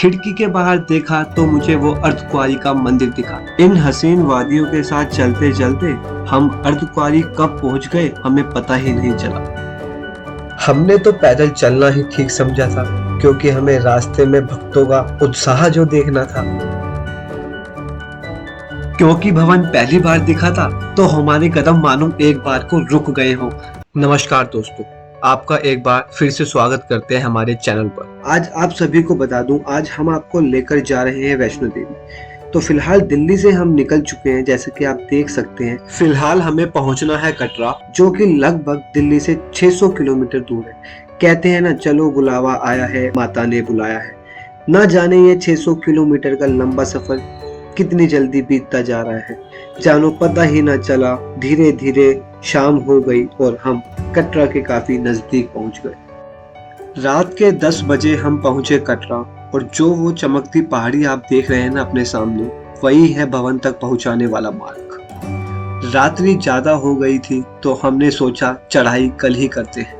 खिड़की के बाहर देखा तो मुझे वो अर्धकुंवारी का मंदिर दिखा। इन हसीन वादियों के साथ चलते चलते हम अर्धकुंवारी कब पहुंच गए हमें पता ही नहीं चला। हमने तो पैदल चलना ही ठीक समझा था, क्योंकि हमें रास्ते में भक्तों का उत्साह जो देखना था। क्योंकि भवन पहली बार दिखा था तो हमारे कदम मानो एक बार को रुक गए हो। नमस्कार दोस्तों, आपका एक बार फिर से स्वागत करते हैं हमारे चैनल पर। आज आप सभी को बता दूं, आज हम आपको लेकर जा रहे हैं वैष्णो देवी। तो फिलहाल दिल्ली से हम निकल चुके हैं, जैसे कि आप देख सकते हैं। फिलहाल हमें पहुंचना है कटरा, जो कि लगभग दिल्ली से 600 किलोमीटर दूर है। कहते हैं ना, चलो बुलावा आया है, माता ने बुलाया है। ना जाने ये 600 किलोमीटर का लंबा सफर कितनी जल्दी बीतता जा रहा है, जानो पता ही ना चला। धीरे धीरे शाम हो गई और हम कटरा के काफी नजदीक पहुंच गए। रात के 10 बजे हम पहुंचे कटरा, और जो वो चमकती पहाड़ी आप देख रहे हैं ना अपने सामने, वही है भवन तक पहुंचाने वाला मार्ग। रात्रि ज्यादा हो गई थी तो हमने सोचा चढ़ाई कल ही करते हैं।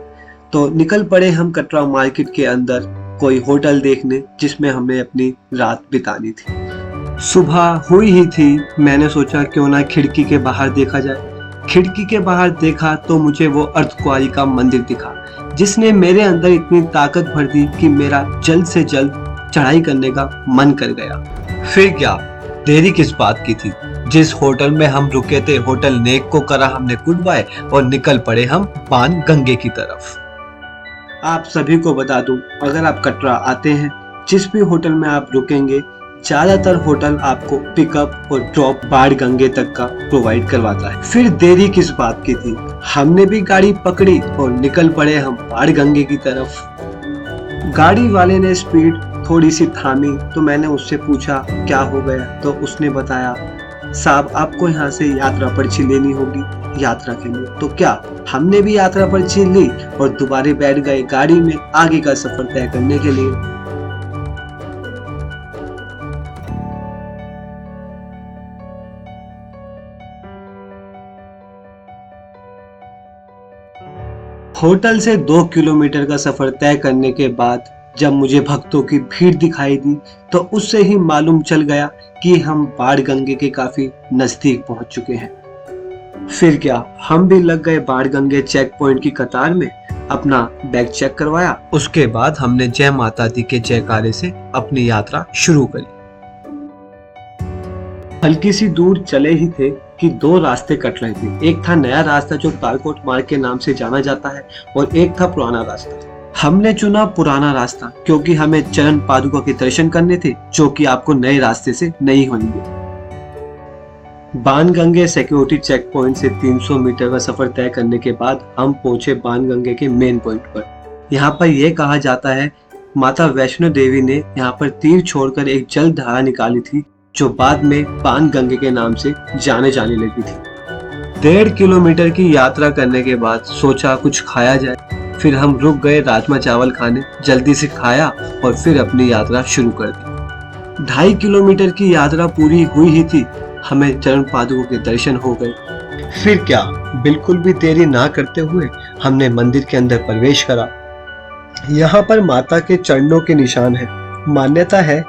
तो निकल पड़े हम कटरा मार्केट के अंदर कोई होटल देखने, जिसमें हमें अपनी रात बितानी थी। सुबह हुई ही थी, मैंने सोचा क्यों ना खिड़की के बाहर देखा जाए। खिड़की के बाहर देखा तो मुझे वो अर्धकुंवारी का मंदिर दिखा, जिसने मेरे अंदर इतनी ताकत भर दी कि मेरा जल्द से जल्द चढ़ाई करने का मन कर गया। फिर क्या देरी किस बात की थी। जिस होटल में हम रुके थे, होटल नेक को करा हमने गुड बाय और निकल पड़े हम बाण गंगे की तरफ। आप सभी को बता दूं, अगर आप कटरा आते हैं, जिस भी होटल में आप रुकेंगे, ज्यादातर होटल आपको पिकअप और ड्रॉप बाण गंगे तक का प्रोवाइड करवाता है। फिर देरी किस बात की थी, हमने भी गाड़ी पकड़ी और निकल पड़े हम बाण गंगे की तरफ। गाड़ी वाले ने स्पीड थोड़ी सी थामी तो मैंने उससे पूछा क्या हो गया, तो उसने बताया साहब आपको यहाँ से यात्रा पर्ची लेनी होगी यात्रा के लिए। तो क्या हमने भी यात्रा पर्ची ली और दोबारा बैठ गए गाड़ी में आगे का सफर तय करने के लिए। होटल से 2 किलोमीटर का सफर तय करने के बाद जब मुझे भक्तों की भीड़ दिखाई दी, तो उससे ही मालूम चल गया कि हम बाण गंगे के काफी नजदीक पहुंच चुके हैं। फिर क्या, हम भी लग गए बाण गंगे चेक पॉइंट की कतार में, अपना बैग चेक करवाया। उसके बाद हमने जय माता दी के जयकारे से अपनी यात्रा शुरू करी। हल्की सी दूर चले ही थे कि 2 रास्ते कट रहे थे। एक था नया रास्ता जो तालकोट मार्ग के नाम से जाना जाता है, और एक था पुराना रास्ता। हमने चुना पुराना रास्ता क्योंकि हमें चरण पादुका के दर्शन करने थे, जो कि आपको नए रास्ते से नहीं होंगे। बाण गंगे सिक्योरिटी चेक पॉइंट से 300 मीटर का सफर तय करने के बाद हम पहुंचे बाण गंगे के मेन पॉइंट पर। यहाँ पर यह कहा जाता है माता वैष्णो देवी ने यहाँ पर तीर छोड़कर एक जल धारा निकाली थी, जो बाद में बाण गंगे के नाम से जाने लगी थी। 1.5 किलोमीटर की यात्रा करने के बाद सोचा कुछ खाया जाए। फिर हम रुक गए राजमा चावल खाने, जल्दी से खाया और फिर अपनी यात्रा शुरू कर दी। 2.5 किलोमीटर की यात्रा पूरी हुई ही थी, हमें चरण पादुकों के दर्शन हो गए। फिर क्या, बिल्कुल भी देरी ना करते हुए हमने मंदिर के अंदर प्रवेश करा। यहाँ पर माता के चरणों के निशान है। मान्यता है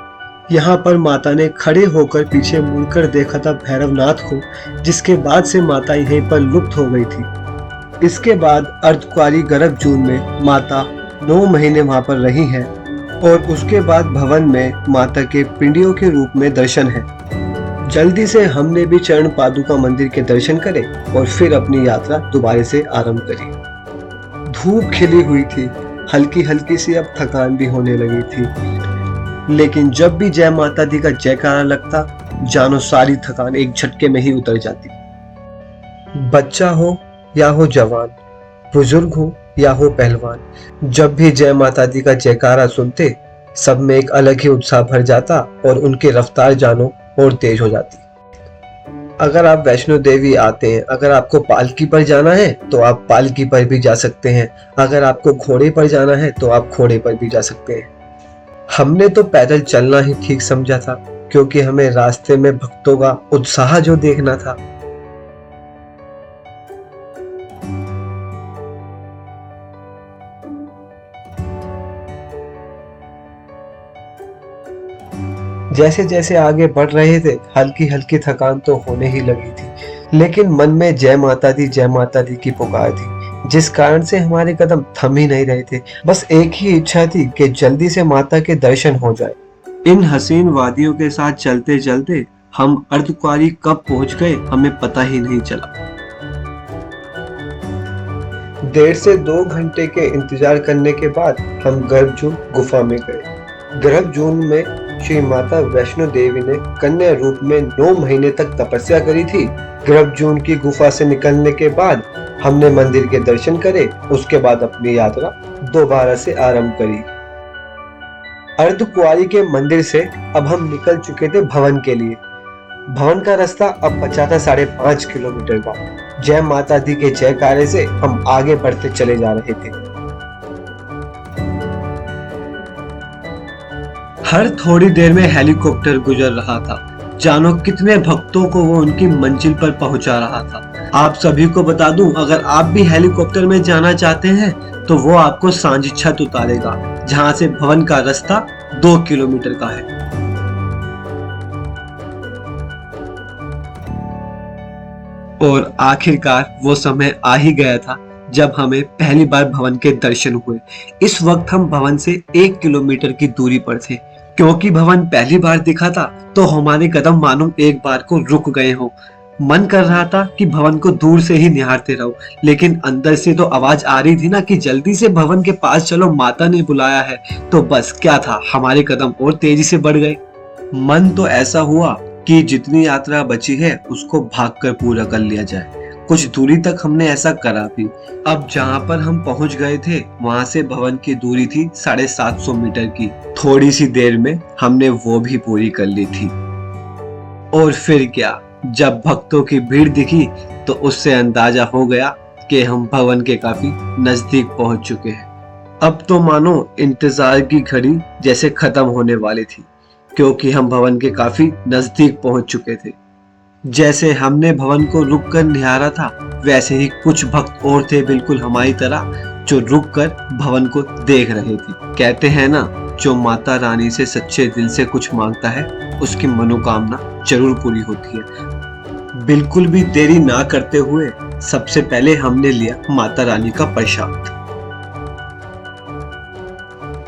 यहाँ पर माता ने खड़े होकर पीछे मुड़कर देखा था भैरवनाथ को, जिसके बाद से माता यहीं पर लुप्त हो गई थी। इसके बाद अर्धकुंवारी गर्भ जून में माता 9 महीने वहां पर रही हैं, और उसके बाद भवन में माता के पिंडियों के रूप में दर्शन है। जल्दी से हमने भी चरण पादुका मंदिर के दर्शन करे और फिर अपनी यात्रा दोबारा से आरंभ करी। धूप खिली हुई थी, हल्की हल्की सी अब थकान भी होने लगी थी, लेकिन जब भी जय माता दी का जयकारा लगता, जानो सारी थकान एक झटके में ही उतर जाती। बच्चा हो या हो जवान, बुजुर्ग हो या हो पहलवान, जब भी जय माता दी का जयकारा सुनते, सब में एक अलग ही उत्साह भर जाता और उनकी रफ्तार जानो और तेज हो जाती। अगर आप वैष्णो देवी आते हैं, अगर आपको पालकी पर जाना है तो आप पालकी पर भी जा सकते हैं, अगर आपको घोड़े पर जाना है तो आप घोड़े पर भी जा सकते हैं। हमने तो पैदल चलना ही ठीक समझा था, क्योंकि हमें रास्ते में भक्तों का उत्साह जो देखना था। जैसे जैसे आगे बढ़ रहे थे हल्की हल्की थकान तो होने ही लगी थी, लेकिन मन में जय माता दी की पुकार थी, जिस कारण से हमारे कदम थम ही नहीं रहे थे। बस एक ही इच्छा थी कि जल्दी से माता के दर्शन हो जाए। इन हसीन वादियों के साथ चलते चलते हम अर्धकुंवारी कब पहुंच गए हमें पता ही नहीं चला। 1.5 से 2 घंटे के इंतजार करने के बाद हम गर्भजून गुफा में गए। गर्भजून में श्री माता वैष्णो देवी ने कन्या रूप में 9 महीने तक तपस्या करी थी। गर्भजून की गुफा से निकलने के बाद हमने मंदिर के दर्शन करे, उसके बाद अपनी यात्रा दोबारा से आरंभ करी। अर्धकुंवारी के मंदिर से अब हम निकल चुके थे भवन के लिए। भवन का रास्ता अब बचा था 5.5 किलोमीटर का। जय माता दी के जयकारे से हम आगे बढ़ते चले जा रहे थे। हर थोड़ी देर में हेलीकॉप्टर गुजर रहा था, जानो कितने भक्तों को वो उनकी मंजिल पर पहुंचा रहा था। आप सभी को बता दूं, अगर आप भी हेलीकॉप्टर में जाना चाहते हैं तो वो आपको सांझी छत उतारेगा, जहां से भवन का रास्ता 2 किलोमीटर का है। और आखिरकार वो समय आ ही गया था जब हमें पहली बार भवन के दर्शन हुए। इस वक्त हम भवन से 1 किलोमीटर की दूरी पर थे। क्योंकि भवन पहली बार दिखा था तो हमारे कदम मानो एक बार को रुक गए हो। मन कर रहा था कि भवन को दूर से ही निहारते रहो, लेकिन अंदर से तो आवाज आ रही थी ना कि जल्दी से भवन के पास चलो, माता ने बुलाया है। तो बस क्या था, हमारे कदम और तेजी से बढ़ गए। मन तो ऐसा हुआ कि जितनी यात्रा बची है उसको भागकर पूरा कर लिया जाए। कुछ दूरी तक हमने ऐसा करा भी। अब जहाँ पर हम पहुंच गए थे वहां से भवन की दूरी थी 750 मीटर की। थोड़ी सी देर में हमने वो भी पूरी कर ली थी। और फिर क्या, जब भक्तों की भीड़ दिखी तो उससे अंदाजा हो गया कि हम भवन के काफी नजदीक पहुंच चुके हैं। अब तो मानो इंतजार की घड़ी जैसे खत्म होने वाली थी, क्योंकि हम भवन के काफी नजदीक पहुंच चुके थे। जैसे हमने भवन को रुककर निहारा था, वैसे ही कुछ भक्त और थे बिल्कुल हमारी तरह, जो रुककर भवन को देख रहे थे। कहते हैं ना, जो माता रानी से सच्चे दिल से कुछ मांगता है उसकी मनोकामना जरूर पूरी होती है। बिल्कुल भी देरी ना करते हुए सबसे पहले हमने लिया माता रानी का प्रसाद।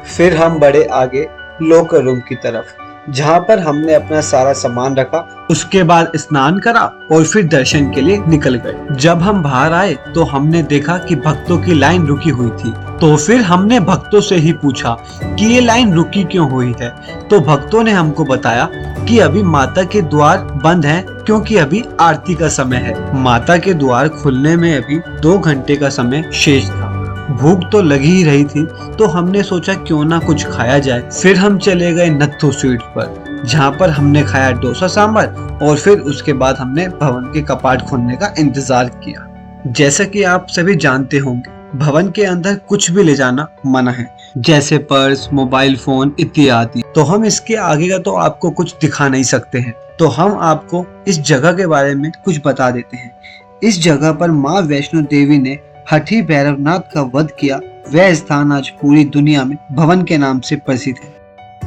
फिर हम बढ़े आगे लॉकर रूम की तरफ, जहाँ पर हमने अपना सारा सामान रखा। उसके बाद स्नान करा और फिर दर्शन के लिए निकल गए। जब हम बाहर आए तो हमने देखा कि भक्तों की लाइन रुकी हुई थी। तो फिर हमने भक्तों से ही पूछा कि ये लाइन रुकी क्यों हुई है। तो भक्तों ने हमको बताया कि अभी माता के द्वार बंद हैं, क्योंकि अभी आरती का समय है। माता के द्वार खुलने में अभी 2 घंटे का समय शेष था। भूख तो लगी ही रही थी, तो हमने सोचा क्यों ना कुछ खाया जाए। फिर हम चले गए नत्थु स्वीट पर, जहाँ पर हमने खाया डोसा सांभर, और फिर उसके बाद हमने भवन के कपाट खुलने का इंतजार किया। जैसा कि आप सभी जानते होंगे, भवन के अंदर कुछ भी ले जाना मना है, जैसे पर्स, मोबाइल फोन इत्यादि। तो हम इसके आगे का तो आपको कुछ दिखा नहीं सकते हैं, तो हम आपको इस जगह के बारे में कुछ बता देते हैं। इस जगह पर माँ वैष्णो देवी ने हठी भैरवनाथ का वध किया। वह स्थान आज पूरी दुनिया में भवन के नाम से प्रसिद्ध है।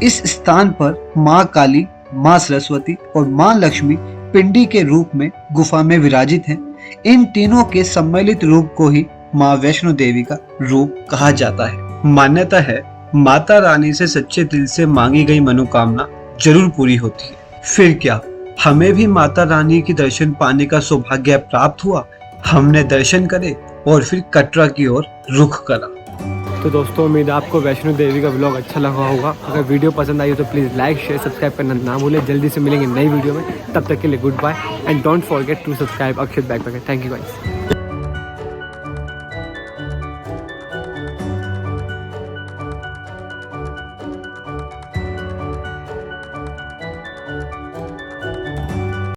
इस स्थान पर माँ काली, माँ सरस्वती और माँ लक्ष्मी पिंडी के रूप में गुफा में विराजित हैं। इन तीनों के सम्मिलित रूप को ही माँ वैष्णो देवी का रूप कहा जाता है। मान्यता है माता रानी से सच्चे दिल से मांगी गई मनोकामना जरूर पूरी होती है। फिर क्या, हमें भी माता रानी के दर्शन पाने का सौभाग्य प्राप्त हुआ। हमने दर्शन करे और फिर कटरा की ओर रुख करा। तो दोस्तों, उम्मीद है आपको वैष्णो देवी का व्लॉग अच्छा लगा होगा। अगर वीडियो पसंद आई हो तो प्लीज़ लाइक, शेयर, सब्सक्राइब करना ना भूलें। जल्दी से मिलेंगे नई वीडियो में, तब तक के लिए good bye and don't forget to subscribe Akshat backpacker. Thank you guys.